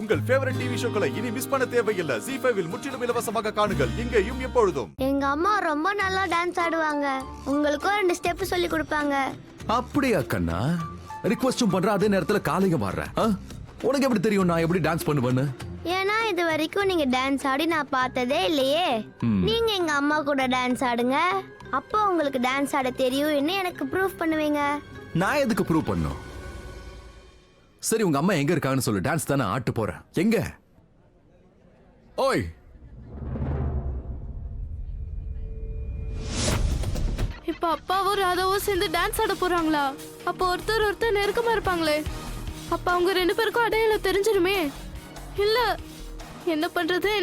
உங்கள் favourite TV ஷோக்களை இனி miss பண்ண தேவையில்லை. ZEE5 இல் முற்றிலும் இலவசமாக காணுங்கள், இங்கேயும் எப்பொழுதும். எங்க அம்மா ரொம்ப நல்லா டான்ஸ் ஆடுவாங்க. உங்களுக்கும் 2 ஸ்டெப் சொல்லி கொடுப்பாங்க. அப்படியா கண்ணா? ரிக்வெஸ்டும் பண்ற, அதே நேரத்துல காலையும் மாறுற. உனக்கு எப்படி தெரியும் நான் எப்படி டான்ஸ் பண்ணுவேன்னு? ஏன்னா இது வரைக்கும் நீங்க டான்ஸ் ஆடி நான் பார்த்ததே இல்லையே. நீங்க எங்க அம்மா கூட டான்ஸ் ஆடுங்க, அப்போ உங்களுக்கு டான்ஸ் ஆட தெரியும் எனக்கு ப்ரூஃப் பண்ணுவீங்க. நான் எதுக்கு ப்ரூவ் பண்ணும்? சரி, உங்க அம்மா எங்க இருக்காங்கன்னு சொல்லு. டான்ஸ் தானே ஆட்டு போறேன். எங்க? ஓய், இப்ப அப்பாவும் ராதாவும் சேர்ந்து டான்ஸ் ஆட போறாங்களா? அப்ப ஒருத்தர் நெருக்கமா இருப்பாங்களே. அப்ப அவங்க 2 பேருக்கும் அடையாளம் தெரிஞ்சிருமே. இல்ல, என்ன பண்றது?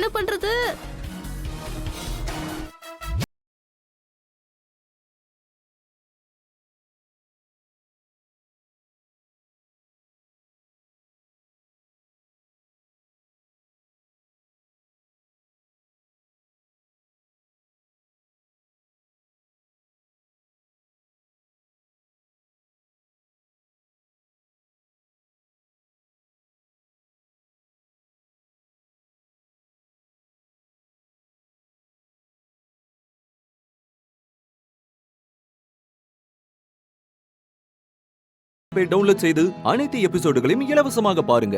டவுன்லோட் செய்து அனைத்து எபிசோடுகளையும் இலவசமாக பாருங்க.